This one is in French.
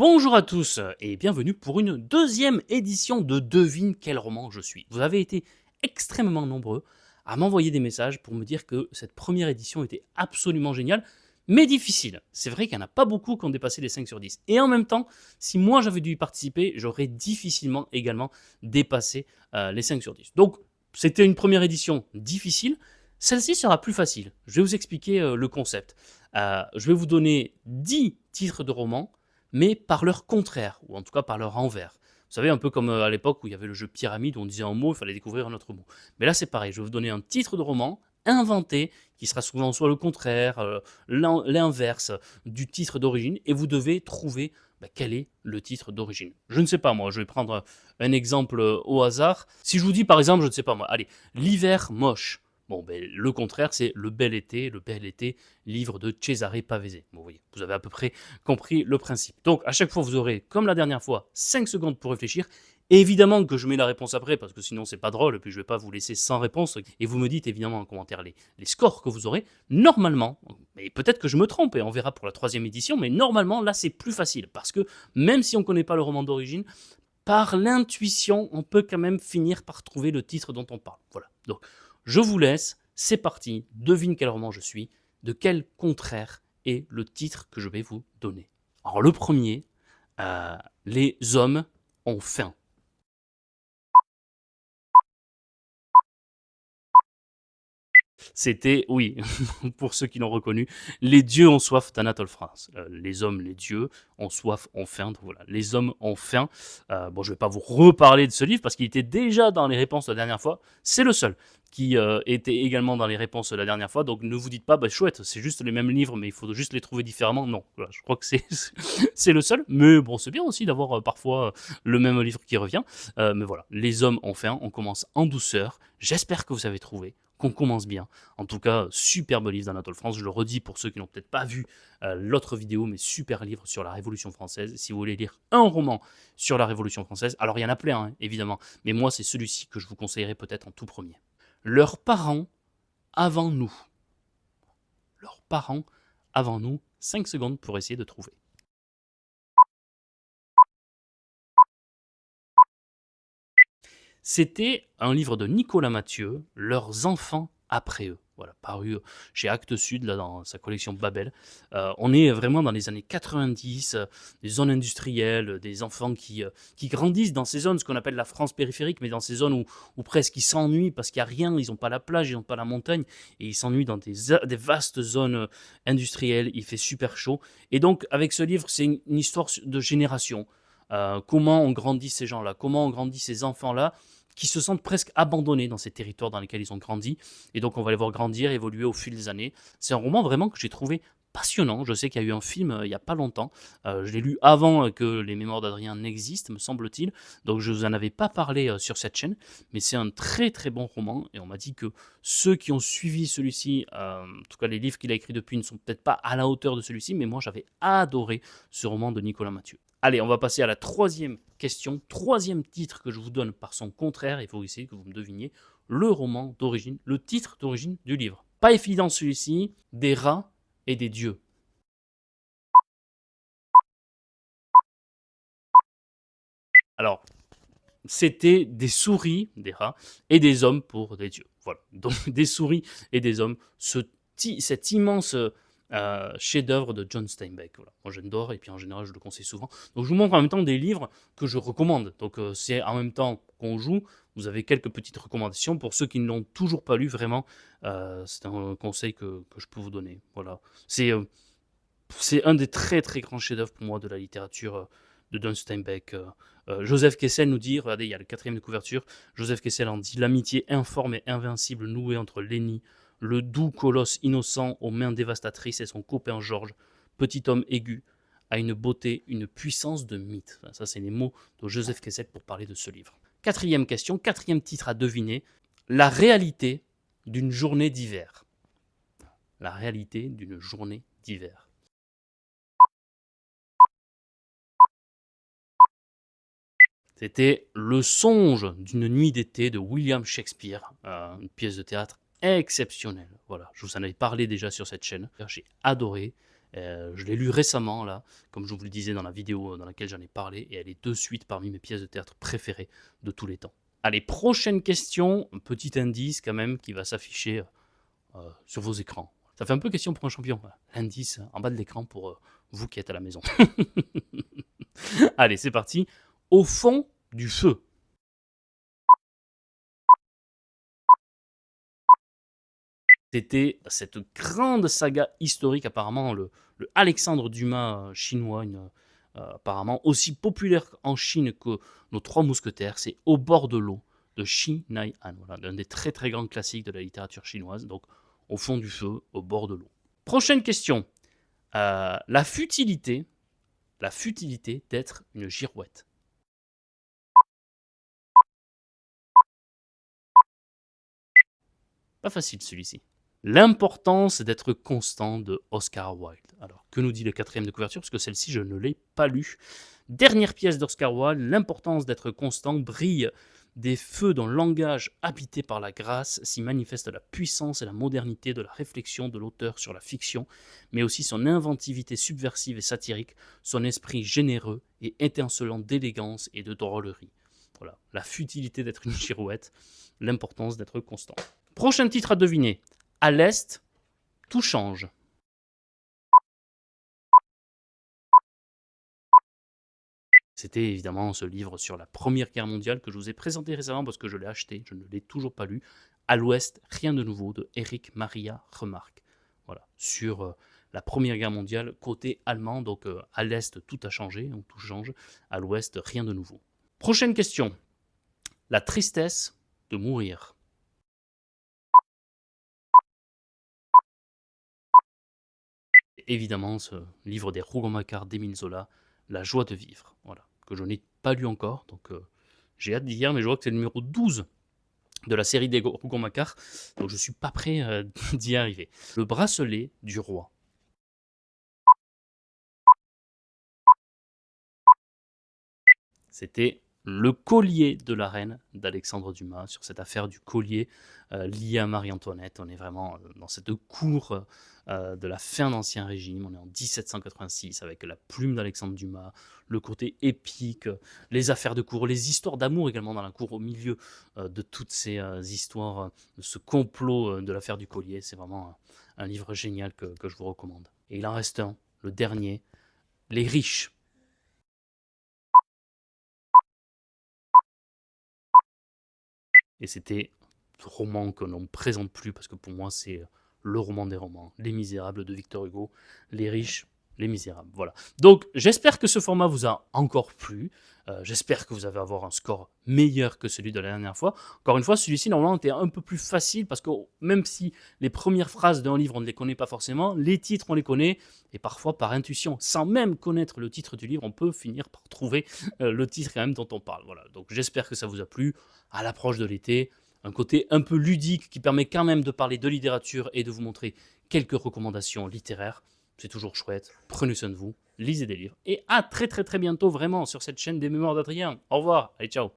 Bonjour à tous et bienvenue pour une deuxième édition de Devine quel roman je suis. Vous avez été extrêmement nombreux à m'envoyer des messages pour me dire que cette première édition était absolument géniale, mais difficile. C'est vrai qu'il n'y en a pas beaucoup qui ont dépassé les 5 sur 10. Et en même temps, si moi j'avais dû y participer, j'aurais difficilement également dépassé les 5 sur 10. Donc c'était une première édition difficile. Celle-ci sera plus facile. Je vais vous expliquer le concept. Je vais vous donner 10 titres de romans mais par leur contraire, ou en tout cas par leur envers. Vous savez, un peu comme à l'époque où il y avait le jeu Pyramide, où on disait un mot, il fallait découvrir un autre mot. Mais là, c'est pareil, je vais vous donner un titre de roman inventé, qui sera souvent soit le contraire, l'inverse du titre d'origine, et vous devez trouver quel est le titre d'origine. Je ne sais pas moi, je vais prendre un exemple au hasard. Si je vous dis par exemple, je ne sais pas moi, allez, l'hiver moche. Bon, le contraire, c'est le bel été, livre de Cesare Pavese. Bon, vous voyez, vous avez à peu près compris le principe. Donc, à chaque fois, vous aurez, comme la dernière fois, 5 secondes pour réfléchir. Et évidemment que je mets la réponse après, parce que sinon, c'est pas drôle, et puis je vais pas vous laisser sans réponse. Et vous me dites évidemment en commentaire les scores que vous aurez. Normalement, mais peut-être que je me trompe, et on verra pour la troisième édition, mais normalement, là, c'est plus facile. Parce que même si on ne connaît pas le roman d'origine, par l'intuition, on peut quand même finir par trouver le titre dont on parle. Voilà. Donc, je vous laisse, c'est parti, devine quel roman je suis, de quel contraire est le titre que je vais vous donner. Alors le premier, les hommes ont faim. C'était, oui, pour ceux qui l'ont reconnu, les dieux ont soif d'Anatole France. Les hommes, les dieux ont soif, ont faim. Donc voilà, les hommes ont faim. Bon, je ne vais pas vous reparler de ce livre parce qu'il était déjà dans les réponses la dernière fois. C'est le seul qui était également dans les réponses la dernière fois. Donc ne vous dites pas, chouette, c'est juste les mêmes livres, mais il faut juste les trouver différemment. Non, voilà, je crois que c'est le seul. Mais bon, c'est bien aussi d'avoir parfois le même livre qui revient. Mais voilà, les hommes ont faim. On commence en douceur. J'espère que vous avez trouvé, qu'on commence bien. En tout cas, superbe livre d'Anatole France. Je le redis pour ceux qui n'ont peut-être pas vu l'autre vidéo, mais super livre sur la Révolution française. Si vous voulez lire un roman sur la Révolution française, alors il y en a plein, hein, évidemment, mais moi c'est celui-ci que je vous conseillerais peut-être en tout premier. Leurs parents avant nous. Leurs parents avant nous. 5 secondes pour essayer de trouver. C'était un livre de Nicolas Mathieu, Leurs enfants après eux. Voilà, paru chez Actes Sud, là, dans sa collection Babel. On est vraiment dans les années 90, des zones industrielles, des enfants qui grandissent dans ces zones, ce qu'on appelle la France périphérique, mais dans ces zones où presque ils s'ennuient parce qu'il n'y a rien, ils n'ont pas la plage, ils n'ont pas la montagne, et ils s'ennuient dans des vastes zones industrielles, il fait super chaud. Et donc, avec ce livre, c'est une histoire de génération. Comment on grandit ces gens-là, comment on grandit ces enfants-là, qui se sentent presque abandonnés dans ces territoires dans lesquels ils ont grandi. Et donc, on va les voir grandir, évoluer au fil des années. C'est un roman vraiment que j'ai trouvé passionnant. Je sais qu'il y a eu un film il n'y a pas longtemps. Je l'ai lu avant que Les Mémoires d'Adrien n'existent, me semble-t-il. Donc, je ne vous en avais pas parlé sur cette chaîne. Mais c'est un très très bon roman. Et on m'a dit que ceux qui ont suivi celui-ci, en tout cas les livres qu'il a écrits depuis, ne sont peut-être pas à la hauteur de celui-ci. Mais moi, j'avais adoré ce roman de Nicolas Mathieu. Allez, on va passer à la troisième question. Troisième titre que je vous donne par son contraire. Il faut essayer que vous me deviniez le roman d'origine, le titre d'origine du livre. Pas évident celui-ci, des rats et des dieux. Alors, c'était des souris, des rats, et des hommes pour des dieux. Voilà. Donc, des souris et des hommes, cet immense chef-d'œuvre de John Steinbeck. Voilà. Moi, j'adore, et puis en général, je le conseille souvent. Donc, je vous montre en même temps des livres que je recommande. Donc, c'est en même temps qu'on joue, vous avez quelques petites recommandations. Pour ceux qui ne l'ont toujours pas lu, vraiment, c'est un conseil que je peux vous donner. Voilà. C'est un des très très grands chefs-d'œuvre pour moi de la littérature de John Steinbeck. Joseph Kessel nous dit, regardez, il y a le quatrième de couverture, Joseph Kessel en dit: l'amitié informe et invincible nouée entre Lenny, le doux colosse innocent aux mains dévastatrices, et son copain Georges, petit homme aigu, a une beauté, une puissance de mythe. Enfin, ça, c'est les mots de Joseph Kessel pour parler de ce livre. Quatrième question, quatrième titre à deviner, la réalité d'une journée d'hiver. La réalité d'une journée d'hiver. C'était Le songe d'une nuit d'été de William Shakespeare, une pièce de théâtre exceptionnelle. Voilà, je vous en avais parlé déjà sur cette chaîne. J'ai adoré. Je l'ai lu récemment, là, comme je vous le disais dans la vidéo dans laquelle j'en ai parlé, et elle est de suite parmi mes pièces de théâtre préférées de tous les temps. Allez, prochaine question, un petit indice quand même qui va s'afficher sur vos écrans. Ça fait un peu question pour un champion, l'indice en bas de l'écran pour vous qui êtes à la maison. Allez, c'est parti. Au fond du feu. C'était cette grande saga historique, apparemment le Alexandre Dumas chinois, apparemment aussi populaire en Chine que nos Trois Mousquetaires. C'est Au bord de l'eau de Xi Naihan, voilà, l'un des très très grands classiques de la littérature chinoise. Donc, au fond du feu, au bord de l'eau. Prochaine question. La futilité d'être une girouette. Pas facile celui-ci. L'importance d'être constant de Oscar Wilde. Alors, que nous dit le quatrième de couverture? Parce que celle-ci, je ne l'ai pas lue. Dernière pièce d'Oscar Wilde, l'importance d'être constant brille des feux dont le langage habité par la grâce s'y manifeste la puissance et la modernité de la réflexion de l'auteur sur la fiction, mais aussi son inventivité subversive et satirique, son esprit généreux et étincelant d'élégance et de drôlerie. Voilà, la futilité d'être une girouette, l'importance d'être constant. Prochain titre à deviner. À l'Est, tout change. C'était évidemment ce livre sur la Première Guerre mondiale que je vous ai présenté récemment parce que je l'ai acheté, je ne l'ai toujours pas lu. À l'Ouest, rien de nouveau de Éric Maria Remarque. Voilà, sur la Première Guerre mondiale, côté allemand, donc à l'Est tout a changé, donc tout change. À l'Ouest, rien de nouveau. Prochaine question. La tristesse de mourir. Évidemment, ce livre des Rougon-Macquart d'Émile Zola, La joie de vivre, voilà, que je n'ai pas lu encore, donc j'ai hâte d'y lire, mais je vois que c'est le numéro 12 de la série des Rougon-Macquart, donc je ne suis pas prêt d'y arriver. Le bracelet du roi. C'était Le collier de la reine d'Alexandre Dumas, sur cette affaire du collier lié à Marie-Antoinette. On est vraiment dans cette cour de la fin d'Ancien Régime. On est en 1786 avec la plume d'Alexandre Dumas, le côté épique, les affaires de cour, les histoires d'amour également dans la cour, au milieu de toutes ces histoires, de ce complot de l'affaire du collier. C'est vraiment un livre génial que je vous recommande. Et il en reste un, le dernier, Les riches. Et c'était ce roman que l'on ne présente plus parce que pour moi c'est le roman des romans, Les Misérables de Victor Hugo, Les riches, les misérables, voilà. Donc j'espère que ce format vous a encore plu, j'espère que vous allez avoir un score meilleur que celui de la dernière fois. Encore une fois, celui-ci normalement était un peu plus facile parce que même si les premières phrases d'un livre on ne les connaît pas forcément, les titres on les connaît et parfois par intuition, sans même connaître le titre du livre, on peut finir par trouver le titre quand même dont on parle. Voilà. Donc j'espère que ça vous a plu. À l'approche de l'été, un côté un peu ludique qui permet quand même de parler de littérature et de vous montrer quelques recommandations littéraires. C'est toujours chouette. Prenez soin de vous, lisez des livres et à très très très bientôt vraiment sur cette chaîne des Mémoires d'Adrien. Au revoir, allez ciao.